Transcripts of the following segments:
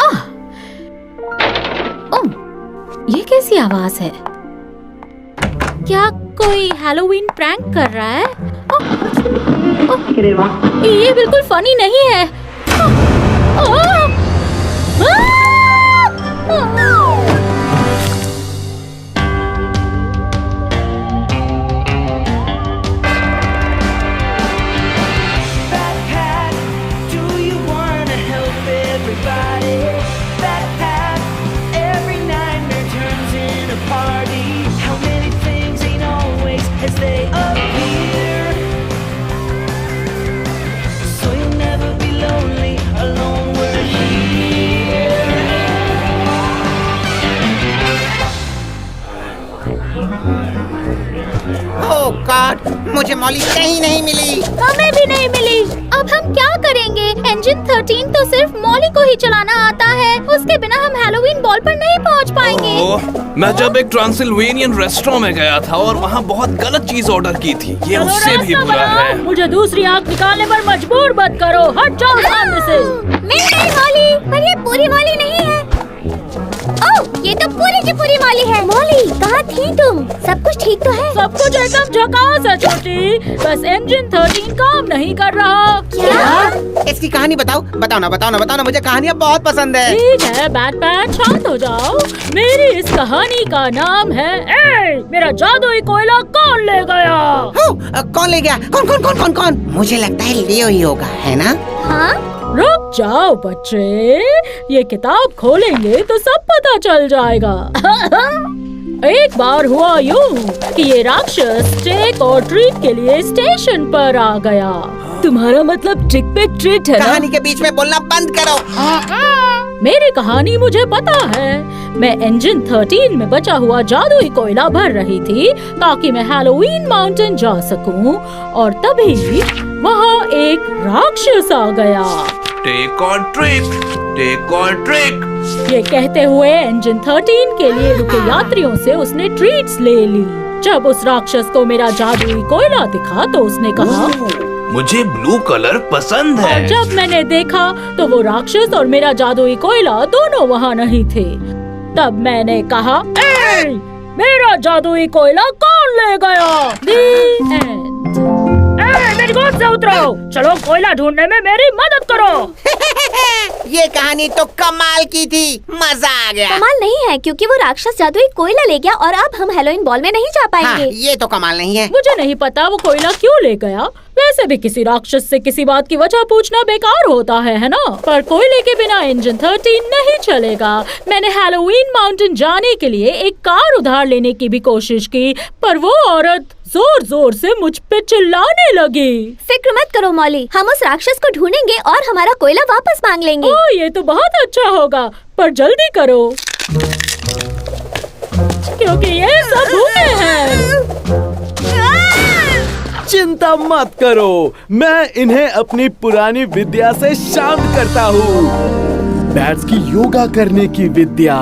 आह! ओह, ये कैसी आवाज है? क्या कोई हैलोवीन प्रैंक कर रहा है? ये बिल्कुल फनी नहीं है। मुझे मॉली कहीं नहीं मिली। हमें भी नहीं मिली। अब हम क्या करेंगे? इंजन 13 तो सिर्फ मॉली को ही चलाना आता है। उसके बिना हम हैलोवीन बॉल पर नहीं पहुंच पाएंगे। मैं जब एक ट्रांसिल्वेनियन रेस्टोरेंट में गया था और वहाँ बहुत गलत चीज ऑर्डर की थी। ये उससे भी बुरा है। मुझे दूसरी आंख निकालने पर मजबूर मत करो। हट जाओ सामने से। मिल गई मॉली, पर ये पूरी मॉली नहीं है। ओह, ये तो पूरी की पूरी मॉली है। मॉली, कहाँ थी तुम? सब कुछ ठीक तो है? सब कुछ एकदम झकास है छोटी। बस इंजन 13 काम नहीं कर रहा। क्या? इसकी कहानी बताओ ना। मुझे कहानियाँ बहुत पसंद है। ठीक है बैटमैन, शांत हो जाओ। मेरी इस कहानी का नाम है मेरा जादुई कोयला कौन ले गया। कौन ले गया? कौन? मुझे लगता है लियो ही होगा, है ना? हाँ? रुक जाओ बच्चे, ये किताब खोलेंगे तो सब पता चल जाएगा। एक बार हुआ यूं कि ये राक्षस ट्रिक और ट्रीट के लिए स्टेशन पर आ गया। तुम्हारा मतलब ट्रिक पे ट्रीट है ना? कहानी के बीच में बोलना बंद करो। मेरी कहानी मुझे पता है। मैं इंजन 13 में बचा हुआ जादुई कोयला भर रही थी ताकि मैं हैलोवीन माउंटेन जा सकूं, और तभी वहाँ एक राक्षस आ गया। Take on trick. ये कहते हुए इंजन 13 के लिए रुके यात्रियों से उसने ट्रीट्स ले ली। जब उस राक्षस को मेरा जादुई कोयला दिखा तो उसने कहा, मुझे ब्लू कलर पसंद है। और जब मैंने देखा तो वो राक्षस और मेरा जादुई कोयला दोनों वहाँ नहीं थे। तब मैंने कहा, मेरा जादुई कोयला कौन ले गया? The end। मेरी गोद से उतरो। चलो कोयला ढूंढने में मेरी मदद करो। ये कहानी तो कमाल की थी, मजा आ गया। कमाल नहीं है, क्योंकि वो राक्षस जादुई कोयला ले गया और अब हम हैलोवीन बॉल में नहीं जा पाएंगे। हाँ, ये तो कमाल नहीं है। मुझे नहीं पता वो कोयला क्यों ले गया। वैसे भी किसी राक्षस से किसी बात की वजह पूछना बेकार होता है ना? पर कोयले के बिना इंजन 13 नहीं चलेगा। मैंने हैलोवीन माउंटेन जाने के लिए एक कार उधार लेने की भी कोशिश की, पर वो औरत जोर जोर से मुझ पे चिल्लाने लगी। फिक्र मत करो मॉली, हम उस राक्षस को ढूंढेंगे और हमारा कोयला वापस मांग लेंगे। ओह, ये तो बहुत अच्छा होगा, पर जल्दी करो क्योंकि ये सब भूखे हैं। चिंता मत करो, मैं इन्हें अपनी पुरानी विद्या से शांत करता हूँ। बैट्स की योगा करने की विद्या।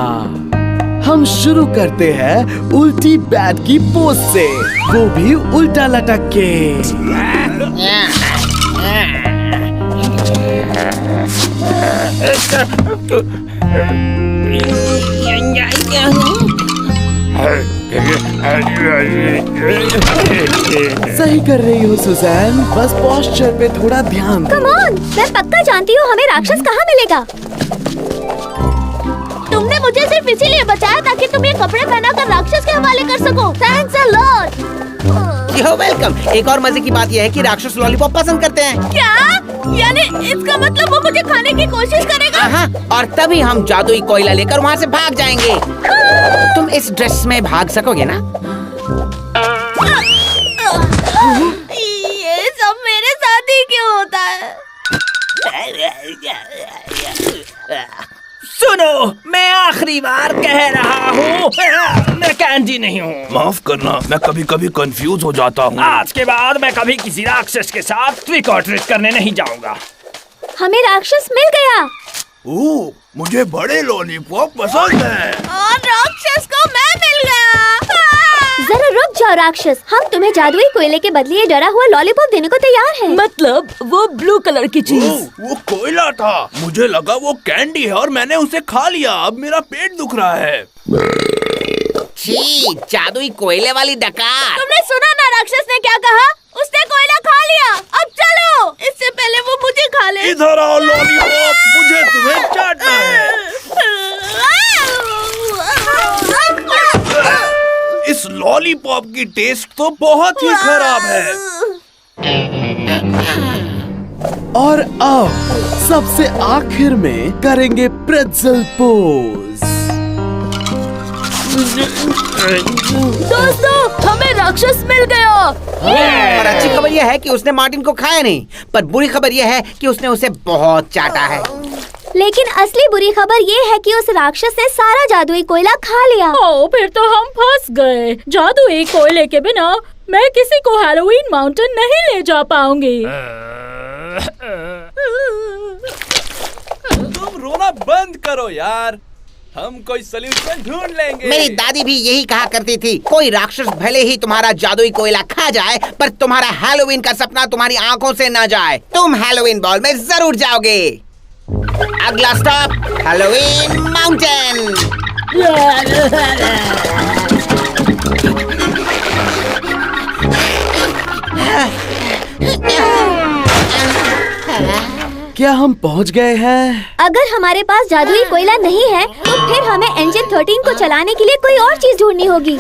हम शुरू करते हैं उल्टी बैट की पोज से, वो भी उल्टा लटक के। सही कर रही हो सुजैन, बस पोस्चर पे थोड़ा ध्यान दो। कम ऑन, मैं पक्का जानती हूँ हमें राक्षस कहाँ मिलेगा। तुमने मुझे सिर्फ इसीलिए बचाया ताकि तुम ये कपड़े पहनाकर राक्षस के हवाले कर सको। Thanks a lot. You're welcome। एक और मजे की बात यह है कि राक्षस लॉलीपॉप पसंद करते हैं। क्या? यानी इसका मतलब वो मुझे खाने की कोशिश करेगा? हाँ, और तभी हम जादुई कोयला लेकर वहाँ से भाग जाएंगे। तुम इस ड्रेस में भाग सकोगे ना? ये सब मेरे साथ ही क्यों होता है? सुनो, मैं आखिरी बार कह रहा हूँ, मैं कैंडी नहीं हूँ। माफ करना, मैं कभी कभी कंफ्यूज हो जाता हूँ। आज के बाद मैं कभी किसी राक्षस के साथ ट्रिक और ट्रीट करने नहीं जाऊँगा। हमें राक्षस मिल गया। ओह, मुझे बड़े लॉलीपॉप पसंद है। और राक्षस को मैं मिल गया। जरा रुक जाओ राक्षस, हम तुम्हें जादुई कोयले के बदले ये डरा हुआ लॉलीपॉप देने को तैयार हैं। मतलब वो ब्लू कलर की चीज। वो कोयला था, मुझे लगा वो कैंडी है और मैंने उसे खा लिया। अब मेरा पेट दुख रहा है। छी, जादुई कोयले वाली डकार। तुमने सुना ना राक्षस ने क्या कहा? उसने कोयला खा लिया। अब चलो, इससे पहले वो मुझे खा ले। इधर आओ लॉलीपॉप, मुझे तुम्हें चाटना है। इस लॉलीपॉप की टेस्ट तो बहुत ही खराब है। और अब सबसे आखिर में करेंगे प्रेट्ज़ल पोज। दोस्तों, हमें राक्षस मिल गया। और अच्छी खबर यह है कि उसने मार्टिन को खाया नहीं, पर बुरी खबर यह है कि उसने उसे बहुत चाटा है। लेकिन असली बुरी खबर ये है कि उस राक्षस ने सारा जादुई कोयला खा लिया। ओ, फिर तो हम फंस गए। जादुई कोयले के बिना मैं किसी को हैलोवीन माउंटेन नहीं ले जा पाऊंगी। तुम रोना बंद करो यार, हम कोई सलूशन ढूंढ लेंगे। मेरी दादी भी यही कहा करती थी, कोई राक्षस भले ही तुम्हारा जादुई कोयला खा जाए, पर तुम्हारा हैलोवीन का सपना तुम्हारी आंखों से न जाए। तुम हैलोवीन बॉल में जरूर जाओगे। अगला स्टॉप हैलोवीन माउंटेन। क्या हम पहुंच गए हैं? अगर हमारे पास जादुई कोयला नहीं है, तो फिर हमें इंजन 13 को चलाने के लिए कोई और चीज ढूंढनी होगी।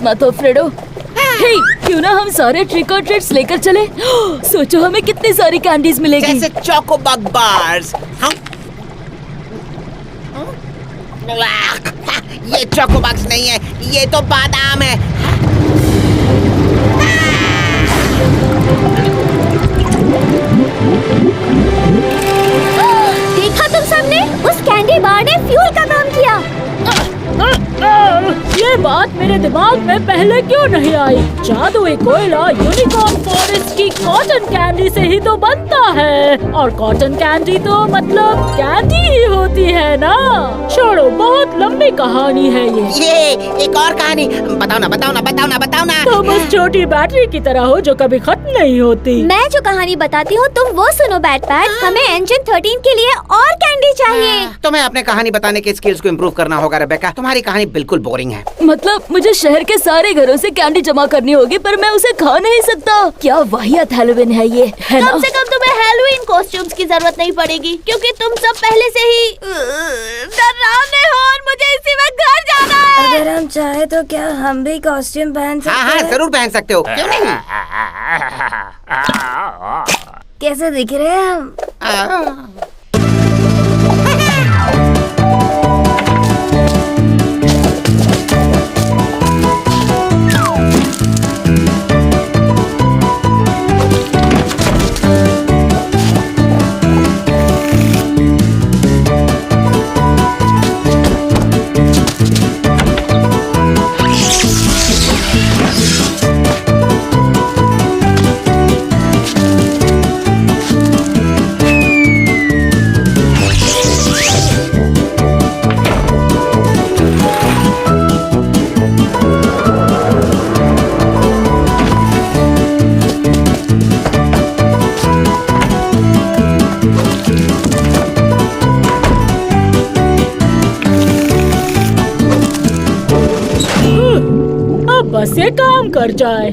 मत हो फ्रेडो। हे, क्यों ना हम सारे ट्रिक और ट्रीट्स लेकर चले? सोचो हमें कितनी सारी कैंडीज मिलेगी। जैसे चोकोबग बार्स। ये चोकोबग्स नहीं है, ये तो बादाम है। देखा तुम सबने? उस कैंडी बार ने फ्यूल का काम किया। ये बात मेरे दिमाग में पहले क्यों नहीं आई? जादुई कोयला यूनिकॉर्न फॉरेस्ट की कॉटन कैंडी से ही तो बनता है, और कॉटन कैंडी तो मतलब कैंडी ही होती है ना। छोड़ो, बहुत लंबी कहानी है ये। एक और कहानी बताओ ना, बताओ ना, बताओ ना, बताओ ना। तुम उस छोटी बैटरी की तरह हो जो कभी खत्म नहीं होती। मैं जो कहानी बताती हूँ तुम वो सुनो बैटपैट। हमें इंजन 13 के लिए और कैंडी चाहिए। तुम्हें अपने कहानी बताने के स्किल्स को इम्प्रूव करना होगा रेबेका। तुम्हारी कहानी बिल्कुल बोरिंग है। मतलब मुझे शहर के सारे घरों से कैंडी जमा करनी होगी, पर मैं उसे खा नहीं सकता। क्या वाहियात हैलोवीन है ये, है ना? कम से कम तुम्हें हैलोवीन कॉस्ट्यूम्स की जरूरत नहीं पड़ेगी, क्योंकि तुम सब पहले से ही डरावने हो और मुझे इसी में घर जाना है। अगर हम चाहे तो क्या हम भी कॉस्ट्यूम पहन सकते हाँ, हैं? जरूर पहन सकते हो, क्यों नहीं? कैसे दिख रहे हैं हम? बस ये काम कर जाए।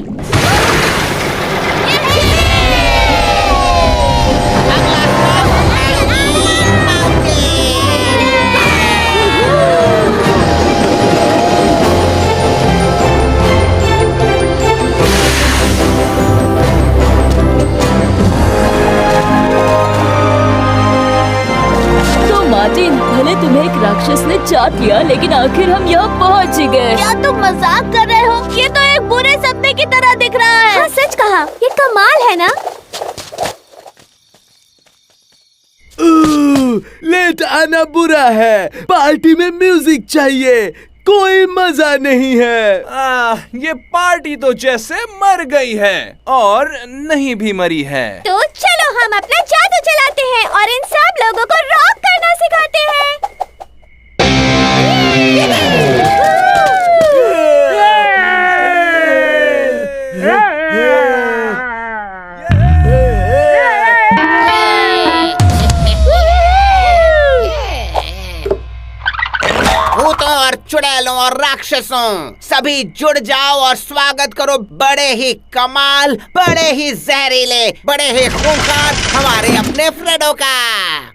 चाट लिया, लेकिन आखिर हम यहाँ पहुँच ही गए। क्या तुम मजाक कर रहे हो? ये तो एक बुरे सपने की तरह दिख रहा है। हाँ, सच कहा, ये कमाल है ना। लेट आना बुरा है, पार्टी में म्यूजिक चाहिए, कोई मजा नहीं है। ये पार्टी तो जैसे मर गई है और नहीं भी मरी है। तो चलो हम अपना जादू चलाते हैं और इन सब लोगों को रॉक करना सिखाते हैं। भूतों और चुड़ैलों और राक्षसों, सभी जुड़ जाओ और स्वागत करो बड़े ही कमाल, बड़े ही जहरीले, बड़े ही खूंखार हमारे अपने फ्रेडो का।